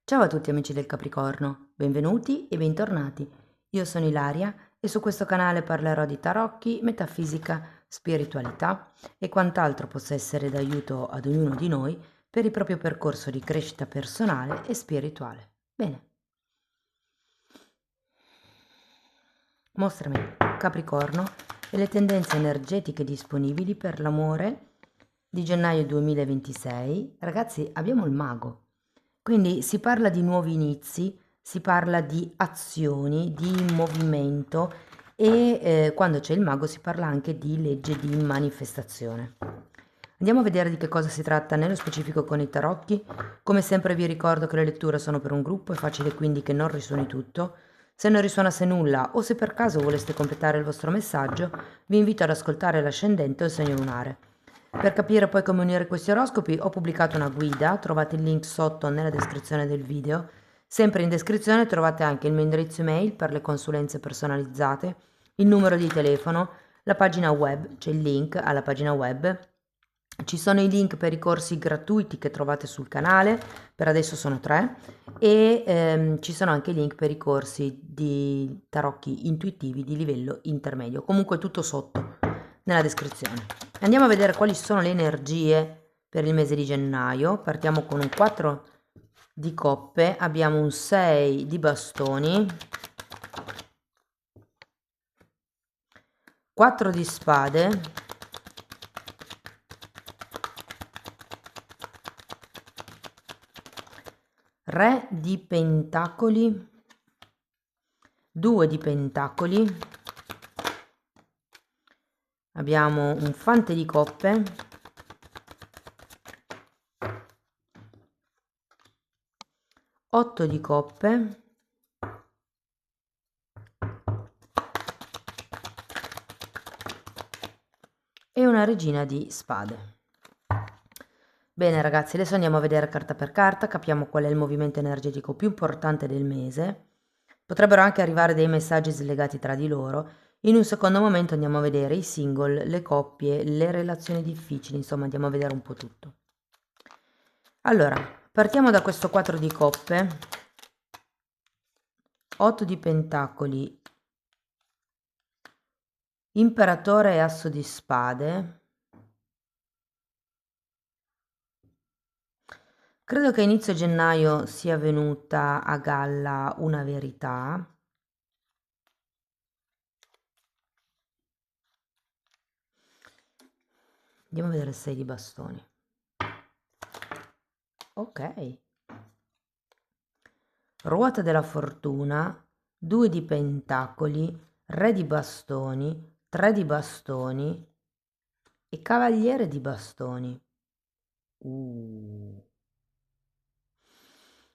Ciao a tutti amici del Capricorno, benvenuti e bentornati. Io sono Ilaria e su questo canale parlerò di tarocchi, metafisica, spiritualità e quant'altro possa essere d'aiuto ad ognuno di noi per il proprio percorso di crescita personale e spirituale. Bene, mostrami Capricorno e le tendenze energetiche disponibili per l'amore di gennaio 2026. Ragazzi, abbiamo il mago. Quindi si parla di nuovi inizi, si parla di azioni, di movimento e quando c'è il mago si parla anche di legge di manifestazione. Andiamo a vedere di che cosa si tratta nello specifico con i tarocchi. Come sempre vi ricordo che le letture sono per un gruppo, è facile quindi che non risuoni tutto. Se non risuonasse nulla o se per caso voleste completare il vostro messaggio, vi invito ad ascoltare l'ascendente o il segno lunare. Per capire poi come unire questi oroscopi ho pubblicato una guida, trovate il link sotto nella descrizione del video. Sempre in descrizione trovate anche il mio indirizzo email per le consulenze personalizzate, il numero di telefono, la pagina web, c'è il link alla pagina web. Ci sono i link per i corsi gratuiti che trovate sul canale, per adesso sono 3, e ci sono anche i link per i corsi di tarocchi intuitivi di livello intermedio. Comunque tutto sotto nella descrizione. Andiamo a vedere quali sono le energie per il mese di gennaio. Partiamo con un 4 di coppe, abbiamo un 6 di bastoni, 4 di spade, re di pentacoli, 2 di pentacoli, abbiamo un fante di coppe, 8 di coppe e una regina di spade. Bene ragazzi, adesso andiamo a vedere carta per carta, capiamo qual è il movimento energetico più importante del mese. Potrebbero anche arrivare dei messaggi slegati tra di loro. In un secondo momento andiamo a vedere i single, le coppie, le relazioni difficili, insomma andiamo a vedere un po' tutto. Allora, partiamo da questo 4 di coppe, 8 di pentacoli, imperatore e asso di spade. Credo che a inizio gennaio sia venuta a galla una verità. Andiamo a vedere il 6 di bastoni. Ok. Ruota della fortuna, 2 di pentacoli, re di bastoni, 3 di bastoni e cavaliere di bastoni.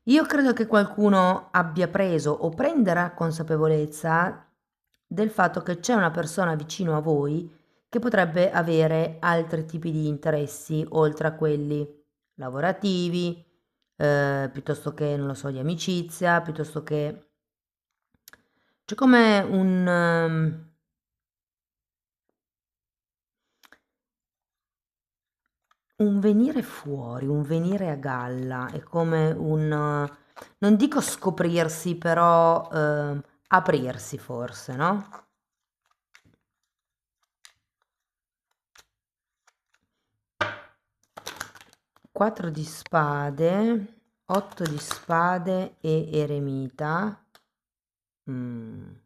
Io credo che qualcuno abbia preso o prenderà consapevolezza del fatto che c'è una persona vicino a voi che potrebbe avere altri tipi di interessi oltre a quelli lavorativi, piuttosto che, non lo so, di amicizia, piuttosto che... C'è come un venire fuori, un venire a galla, è come un, non dico scoprirsi, però aprirsi forse, no? 4 di spade, 8 di spade e eremita. Andiamo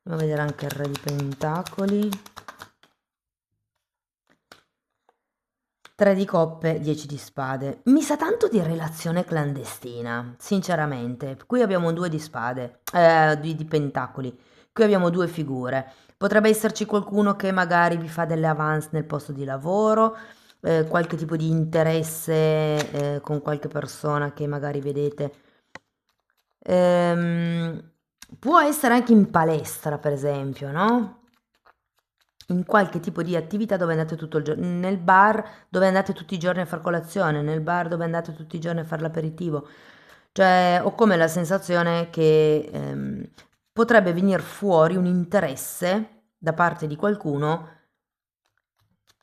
a vedere anche il re di pentacoli. 3 di coppe, 10 di spade. Mi sa tanto di relazione clandestina, sinceramente. Qui abbiamo 2 di spade, di pentacoli. Qui abbiamo 2 figure. Potrebbe esserci qualcuno che magari vi fa delle avance nel posto di lavoro, qualche tipo di interesse con qualche persona che magari vedete. Può essere anche in palestra, per esempio, no? In qualche tipo di attività dove andate tutto il giorno, nel bar dove andate tutti i giorni a far colazione, nel bar dove andate tutti i giorni a fare l'aperitivo. Cioè, ho come la sensazione che potrebbe venire fuori un interesse da parte di qualcuno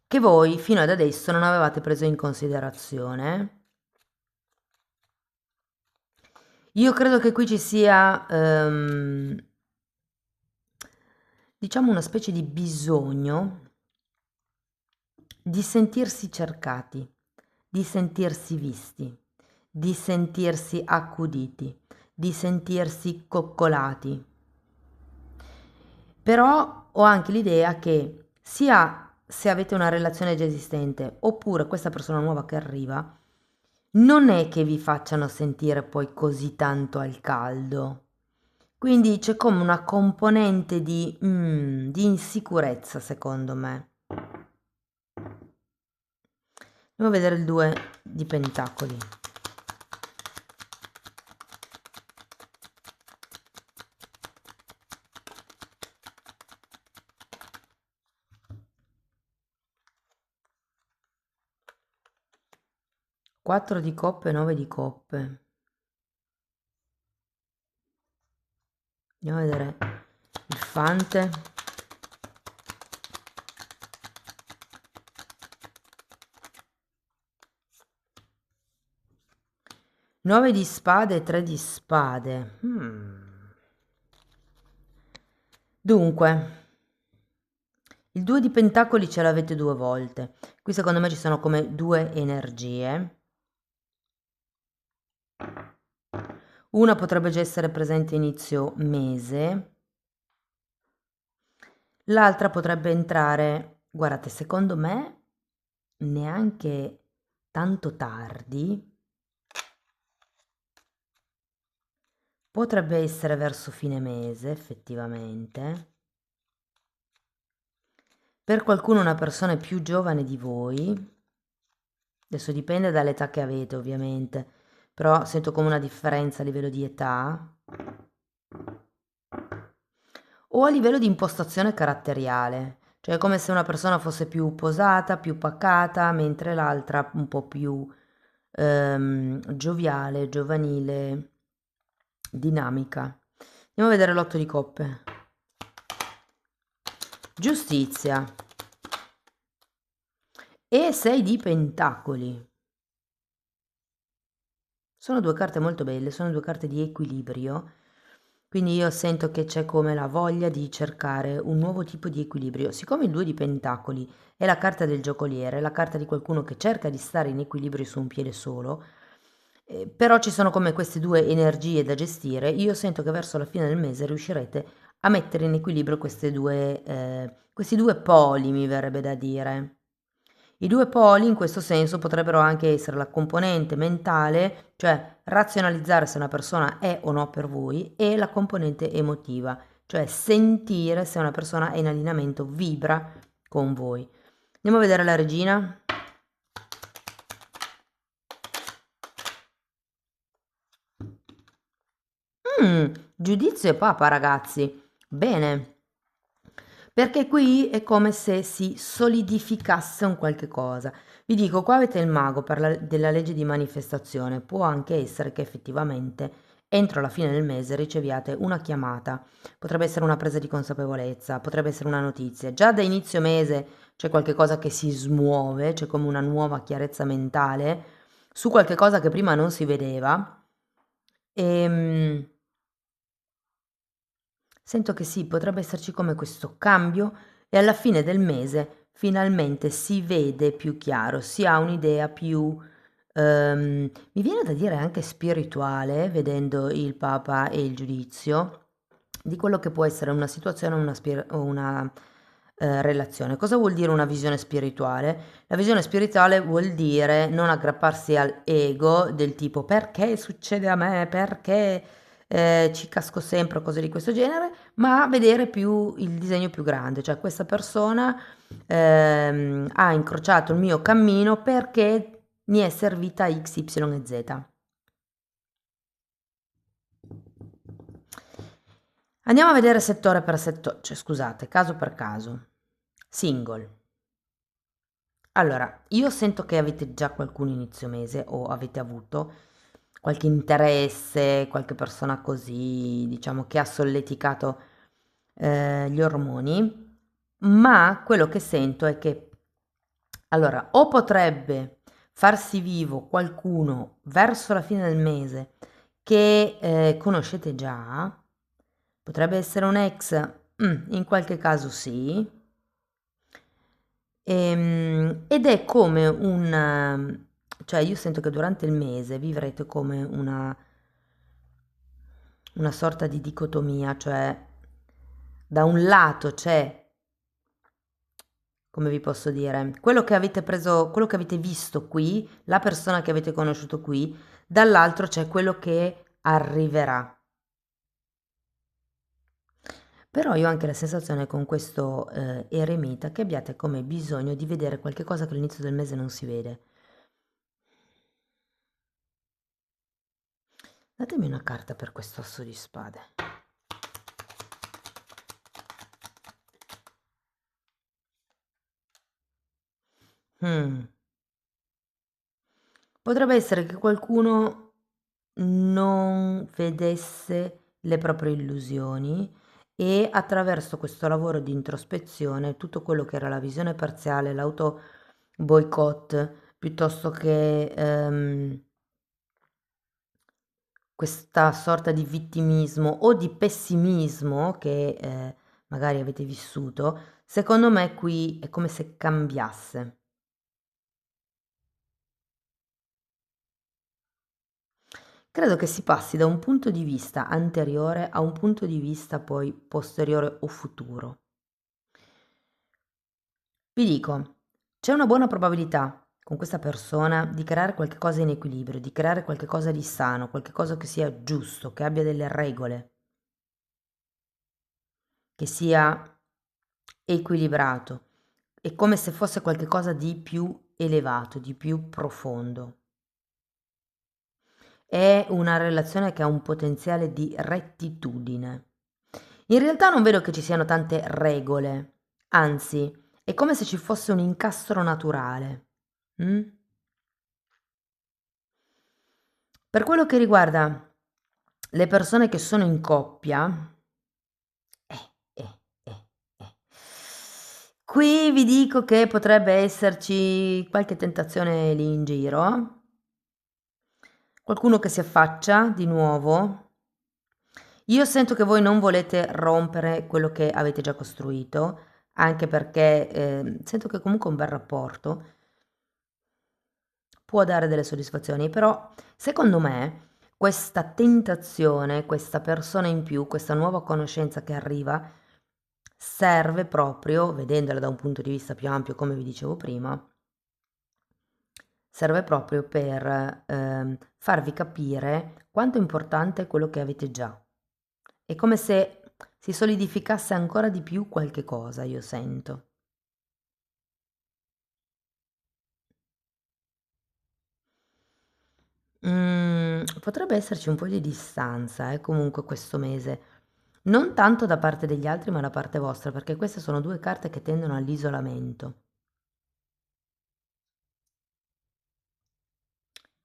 che voi fino ad adesso non avevate preso in considerazione. Io credo che qui ci sia, diciamo, una specie di bisogno di sentirsi cercati, di sentirsi visti, di sentirsi accuditi, di sentirsi coccolati. Però ho anche l'idea che sia se avete una relazione già esistente oppure questa persona nuova che arriva, non è che vi facciano sentire poi così tanto al caldo. Quindi c'è come una componente di insicurezza, secondo me. Andiamo a vedere il 2 di pentacoli. Quattro di coppe, 9 di coppe. Andiamo a vedere il fante. Nove di spade e 3 di spade. Dunque, il 2 di pentacoli ce l'avete due volte. Qui secondo me ci sono come due energie. Una potrebbe già essere presente inizio mese. L'altra potrebbe entrare, guardate, secondo me neanche tanto tardi. Potrebbe essere verso fine mese, effettivamente. Per qualcuno una persona più giovane di voi, adesso dipende dall'età che avete ovviamente, però sento come una differenza a livello di età o a livello di impostazione caratteriale, cioè è come se una persona fosse più posata, più pacata, mentre l'altra un po' più gioviale, giovanile, dinamica. Andiamo a vedere l'otto di coppe. Giustizia. E 6 di pentacoli. Sono due carte molto belle, sono due carte di equilibrio, quindi io sento che c'è come la voglia di cercare un nuovo tipo di equilibrio. Siccome il 2 di pentacoli è la carta del giocoliere, la carta di qualcuno che cerca di stare in equilibrio su un piede solo, però ci sono come queste due energie da gestire, io sento che verso la fine del mese riuscirete a mettere in equilibrio questi due poli, mi verrebbe da dire. I due poli in questo senso potrebbero anche essere la componente mentale, cioè razionalizzare se una persona è o no per voi, e la componente emotiva, cioè sentire se una persona è in allineamento, vibra con voi. Andiamo a vedere la regina. Giudizio e papa, ragazzi. Bene. Perché qui è come se si solidificasse un qualche cosa. Vi dico, qua avete il mago della legge di manifestazione. Può anche essere che effettivamente entro la fine del mese riceviate una chiamata. Potrebbe essere una presa di consapevolezza, potrebbe essere una notizia. Già da inizio mese c'è qualche cosa che si smuove, c'è come una nuova chiarezza mentale su qualche cosa che prima non si vedeva. Sento che sì, potrebbe esserci come questo cambio e alla fine del mese finalmente si vede più chiaro, si ha un'idea più, mi viene da dire anche spirituale, vedendo il Papa e il giudizio, di quello che può essere una situazione o una relazione. Cosa vuol dire una visione spirituale? La visione spirituale vuol dire non aggrapparsi al ego del tipo perché succede a me, perché ci casco sempre o cose di questo genere, ma vedere più il disegno più grande, cioè questa persona ha incrociato il mio cammino perché mi è servita X, Y e Z. Andiamo a vedere settore per settore, cioè scusate, caso per caso. Single. Allora, io sento che avete già qualcuno inizio mese o avete avuto qualche interesse, qualche persona così, diciamo, che ha solleticato gli ormoni, ma quello che sento è che, allora, o potrebbe farsi vivo qualcuno verso la fine del mese che conoscete già, potrebbe essere un ex, in qualche caso sì, ed è come cioè io sento che durante il mese vivrete come una sorta di dicotomia, cioè da un lato c'è, come vi posso dire, quello che avete preso, quello che avete visto qui, la persona che avete conosciuto qui, dall'altro c'è quello che arriverà. Però io ho anche la sensazione con questo eremita che abbiate come bisogno di vedere qualche cosa che all'inizio del mese non si vede. Datemi una carta per questo asso di spade. Mm. Potrebbe essere che qualcuno non vedesse le proprie illusioni e attraverso questo lavoro di introspezione, tutto quello che era la visione parziale, l'auto boicott, piuttosto che questa sorta di vittimismo o di pessimismo che magari avete vissuto, secondo me qui è come se cambiasse. Credo che si passi da un punto di vista anteriore a un punto di vista poi posteriore o futuro. Vi dico, c'è una buona probabilità con questa persona di creare qualcosa in equilibrio, di creare qualcosa di sano, qualcosa che sia giusto, che abbia delle regole, che sia equilibrato. È come se fosse qualcosa di più elevato, di più profondo. È una relazione che ha un potenziale di rettitudine. In realtà non vedo che ci siano tante regole, anzi, è come se ci fosse un incastro naturale. Mm? Per quello che riguarda le persone che sono in coppia, eh, eh, eh, eh. Qui vi dico che potrebbe esserci qualche tentazione lì in giro, qualcuno che si affaccia di nuovo. Io sento che voi non volete rompere quello che avete già costruito, anche perché sento che comunque un bel rapporto può dare delle soddisfazioni, però secondo me questa tentazione, questa persona in più, questa nuova conoscenza che arriva, serve proprio, vedendola da un punto di vista più ampio, come vi dicevo prima, serve proprio per farvi capire quanto è importante quello che avete già. È come se si solidificasse ancora di più qualche cosa, io sento. Potrebbe esserci un po' di distanza, comunque questo mese. Non tanto da parte degli altri, ma da parte vostra, perché queste sono due carte che tendono all'isolamento.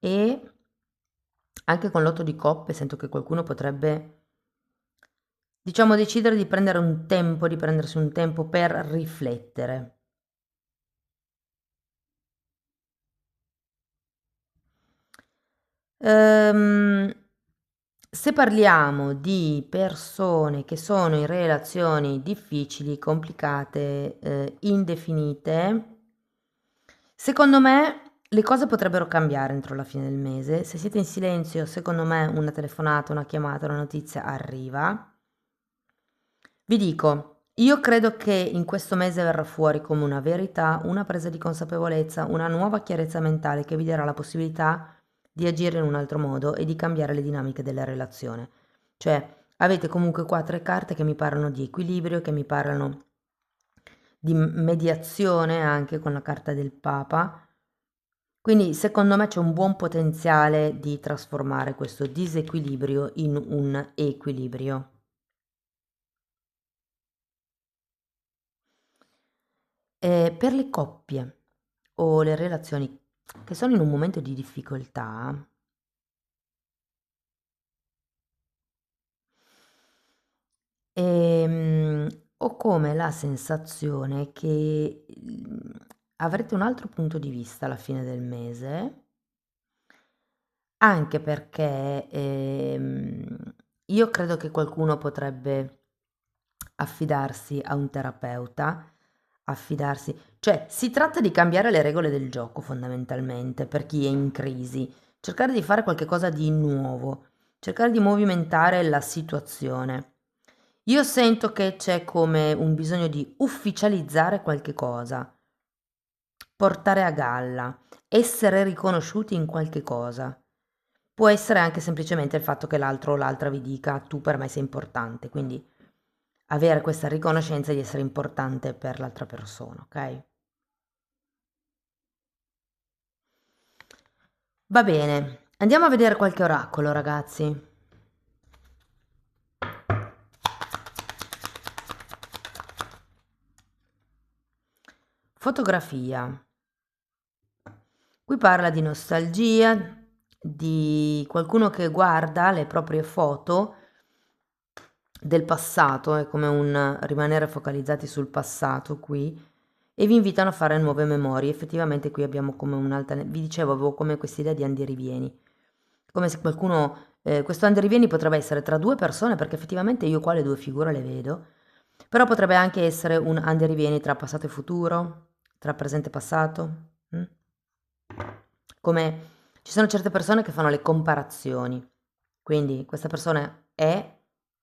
E anche con l'otto di coppe sento che qualcuno potrebbe, diciamo, decidere di prendere un tempo, di prendersi un tempo per riflettere. Ehm, Se parliamo di persone che sono in relazioni difficili, complicate, indefinite, secondo me le cose potrebbero cambiare entro la fine del mese. Se siete in silenzio, secondo me una telefonata, una chiamata, una notizia arriva. Vi dico, io credo che in questo mese verrà fuori come una verità, una presa di consapevolezza, una nuova chiarezza mentale che vi darà la possibilità di agire in un altro modo e di cambiare le dinamiche della relazione. Cioè, avete comunque qua tre carte che mi parlano di equilibrio, che mi parlano di mediazione anche con la carta del Papa. Quindi secondo me c'è un buon potenziale di trasformare questo disequilibrio in un equilibrio. Per le coppie o le relazioni che sono in un momento di difficoltà, ehm, ho come la sensazione che avrete un altro punto di vista alla fine del mese anche perché io credo che qualcuno potrebbe affidarsi a un terapeuta, cioè si tratta di cambiare le regole del gioco fondamentalmente per chi è in crisi, cercare di fare qualche cosa di nuovo, cercare di movimentare la situazione. Io sento che c'è come un bisogno di ufficializzare qualche cosa, portare a galla, essere riconosciuti in qualche cosa. Può essere anche semplicemente il fatto che l'altro o l'altra vi dica tu per me sei importante, quindi avere questa riconoscenza di essere importante per l'altra persona, ok? Va bene, andiamo a vedere qualche oracolo, ragazzi. Fotografia. Qui parla di nostalgia, di qualcuno che guarda le proprie foto del passato, è come un rimanere focalizzati sul passato qui, e vi invitano a fare nuove memorie. Effettivamente qui abbiamo come un'altra, vi dicevo, avevo come quest'idea di andirivieni, come se qualcuno, questo andirivieni potrebbe essere tra due persone, perché effettivamente io qua le due figure le vedo, però potrebbe anche essere un andirivieni tra passato e futuro, tra presente e passato. Mm? Come ci sono certe persone che fanno le comparazioni, quindi questa persona è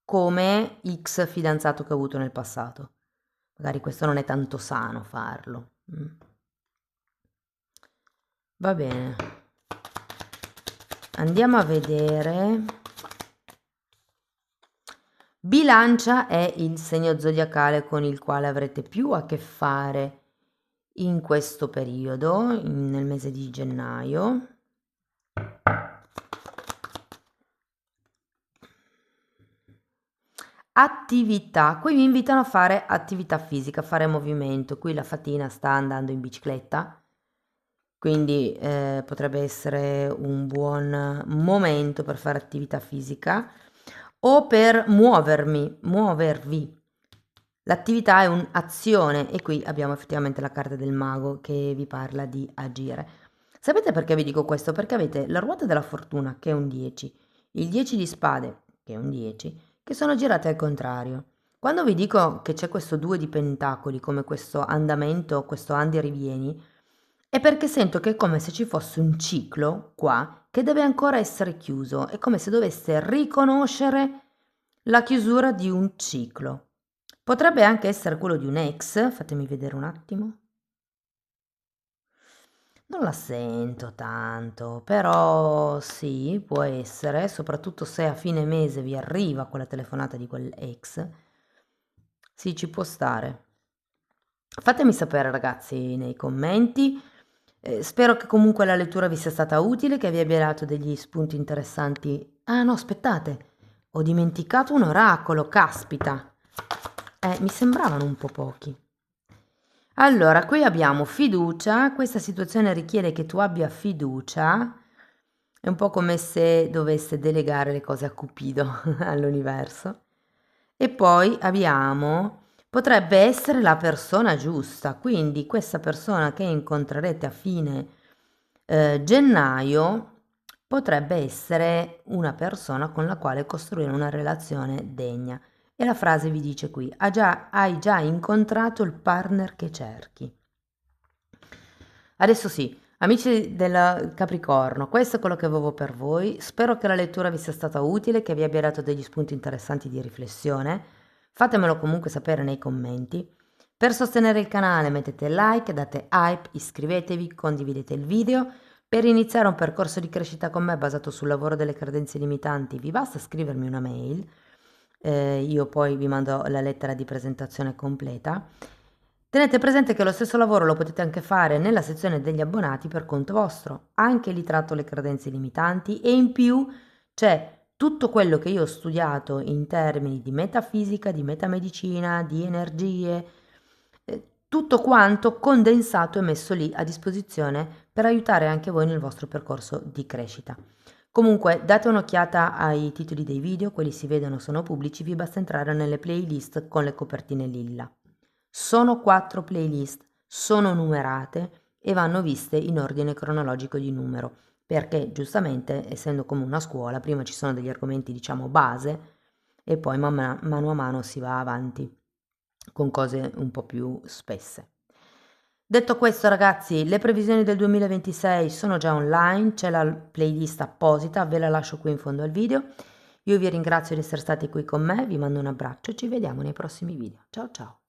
come X fidanzato che ho avuto nel passato. Magari questo non è tanto sano farlo. Va bene. Andiamo a vedere. Bilancia è il segno zodiacale con il quale avrete più a che fare in questo periodo, nel mese di gennaio. Attività, qui vi invitano a fare attività fisica, a fare movimento. Qui la Fatina sta andando in bicicletta, quindi potrebbe essere un buon momento per fare attività fisica o per muovervi. L'attività è un'azione e qui abbiamo effettivamente la carta del mago che vi parla di agire. Sapete perché vi dico questo? Perché avete la ruota della fortuna che è un 10, il 10 di spade che è un 10, che sono girate al contrario. Quando vi dico che c'è questo 2 di pentacoli come questo andamento, questo andi e rivieni, è perché sento che è come se ci fosse un ciclo qua che deve ancora essere chiuso, è come se doveste riconoscere la chiusura di un ciclo. Potrebbe anche essere quello di un ex, fatemi vedere un attimo. Non la sento tanto, però sì, può essere, soprattutto se a fine mese vi arriva quella telefonata di quell'ex. Sì, ci può stare. Fatemi sapere ragazzi nei commenti. Spero che comunque la lettura vi sia stata utile, che vi abbia dato degli spunti interessanti. Ah no, aspettate, ho dimenticato un oracolo, caspita. Mi sembravano un po' pochi. Allora, qui abbiamo fiducia, questa situazione richiede che tu abbia fiducia, è un po' come se dovesse delegare le cose a Cupido, all'universo. E poi abbiamo, potrebbe essere la persona giusta, quindi questa persona che incontrerete a fine gennaio potrebbe essere una persona con la quale costruire una relazione degna. E la frase vi dice qui, hai già incontrato il partner che cerchi. Adesso sì, amici del Capricorno, questo è quello che avevo per voi. Spero che la lettura vi sia stata utile, che vi abbia dato degli spunti interessanti di riflessione. Fatemelo comunque sapere nei commenti. Per sostenere il canale mettete like, date hype, iscrivetevi, condividete il video. Per iniziare un percorso di crescita con me basato sul lavoro delle credenze limitanti vi basta scrivermi una mail. Io poi vi mando la lettera di presentazione completa. Tenete presente che lo stesso lavoro lo potete anche fare nella sezione degli abbonati per conto vostro. Anche lì tratto le credenze limitanti e in più c'è tutto quello che io ho studiato in termini di metafisica, di metamedicina, di energie, tutto quanto condensato e messo lì a disposizione per aiutare anche voi nel vostro percorso di crescita. Comunque date un'occhiata ai titoli dei video, quelli si vedono, sono pubblici, vi basta entrare nelle playlist con le copertine lilla. Sono 4 playlist, sono numerate e vanno viste in ordine cronologico di numero. perché giustamente, essendo come una scuola, prima ci sono degli argomenti, diciamo, base e poi mano a mano si va avanti con cose un po' più spesse. Detto questo, ragazzi, le previsioni del 2026 sono già online, c'è la playlist apposita, ve la lascio qui in fondo al video. Io vi ringrazio di essere stati qui con me, vi mando un abbraccio e ci vediamo nei prossimi video. Ciao ciao!